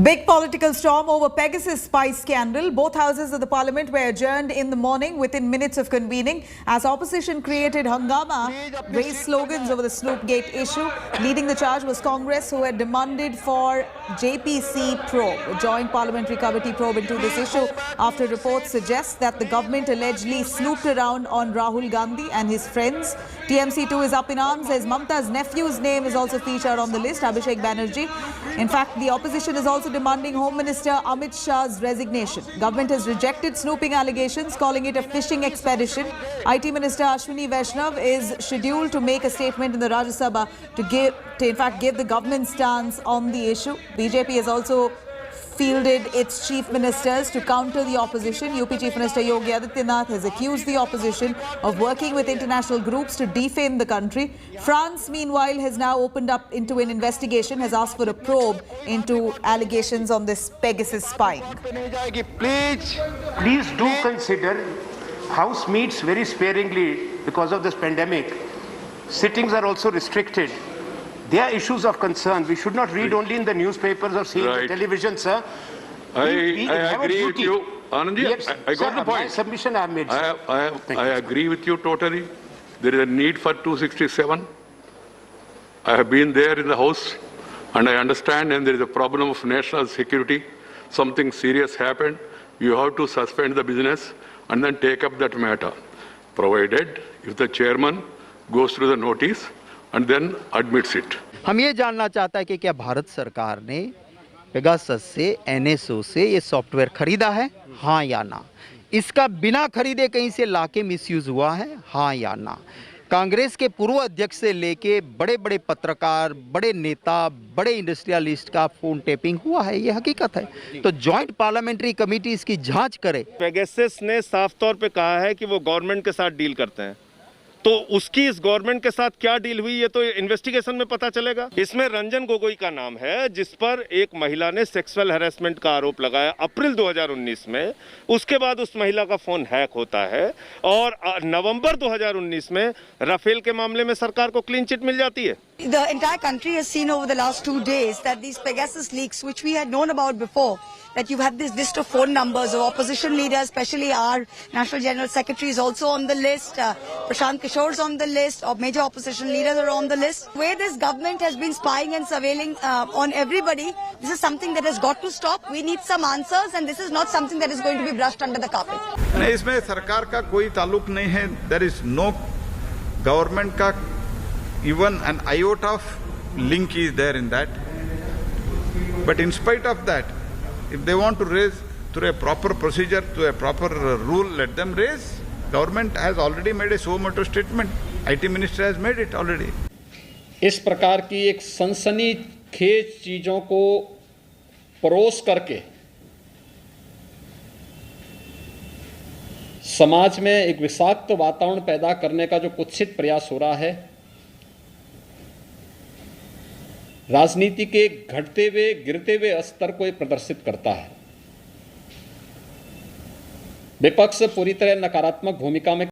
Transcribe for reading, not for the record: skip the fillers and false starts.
Big political storm over Pegasus spy scandal. Both houses of the parliament were adjourned in the morning within minutes of convening as opposition created hangama, raised slogans over the Snoopgate issue. Leading the charge was Congress, who had demanded for JPC probe, a joint parliamentary committee probe into this issue after reports suggest that the government allegedly snooped around on Rahul Gandhi and his friends. TMC too is up in arms as Mamta's nephew's name is also featured on the list, Abhishek Banerjee. In fact, the opposition is also demanding Home Minister Amit Shah's resignation. Government has rejected snooping allegations, calling it a fishing expedition. IT Minister Ashwini Vaishnav is scheduled to make a statement in the Rajya Sabha to in fact give the government stance on the issue. BJP has also fielded its chief ministers to counter the opposition. UP Chief Minister Yogi Adityanath has accused the opposition of working with international groups to defame the country. France, meanwhile, has now opened up into an investigation, has asked for a probe into allegations on this Pegasus spying. Please do consider House meets very sparingly because of this pandemic. Sittings are also restricted. There are issues of concern. We should not read only in the newspapers or see in the television, sir. I agree with you. Anandji, I got the point. My submission I have made, sir. I agree with you totally. There is a need for 267. I have been there in the House and I understand, and there is a problem of national security. Something serious happened. You have to suspend the business and then take up that matter, provided if the chairman goes through the notice and then admits it. हम ये जानना चाहता है कि क्या भारत सरकार ने Pegasus से, एनएसओ से ये सॉफ्टवेयर खरीदा है, हाँ या ना। इसका बिना खरीदे कहीं से लाके मिसयूज हुआ है, हाँ या ना। कांग्रेस के पूर्व अध्यक्ष से लेके बड़े बड़े पत्रकार, बड़े नेता, बड़े इंडस्ट्रियलिस्ट का फोन टेपिंग हुआ है, ये हकीकत है। तो जॉइंट पार्लियामेंट्री कमेटी इसकी जांच करे। पेगासस ने साफ तौर पे कहा है कि वो गवर्नमेंट के साथ डील करते हैं, तो उसकी इस गवर्नमेंट के साथ क्या डील हुई ये तो इन्वेस्टिगेशन में पता चलेगा। इसमें रंजन गोगोई का नाम है, जिस पर एक महिला ने सेक्सुअल हैरेसमेंट का आरोप लगाया अप्रैल 2019 में। उसके बाद उस महिला का फोन हैक होता है और नवंबर 2019 में राफेल के मामले में सरकार को क्लीन चिट मिल जाती है। The entire country has seen over the last 2 days that these Pegasus leaks, which we had known about before, that you have this list of phone numbers of opposition leaders, especially our National General Secretary is also on the list, Prashant Kishore is on the list, or major opposition leaders are on the list. Where this government has been spying and surveilling on everybody, this is something that has got to stop. We need some answers, and this is not something that is going to be brushed under the carpet. नहीं, इसमें सरकार का कोई ताल्लुक नहीं है. There is no government का even an iota of link is there in that. But in spite of that, if they want to raise through a proper procedure, to a proper rule, let them raise. Government has already made a suo motu statement. IT minister has made it already. इस प्रकार की एक सनसनीखेज चीजों को परोस करके समाज में एक विषाक्त वातावरण पैदा करने का जो कुत्सित प्रयास हो रहा है, राजनीति के घटते हुए गिरते हुए स्तर को प्रदर्शित करता है। विपक्ष पूरी तरह नकारात्मक भूमिका में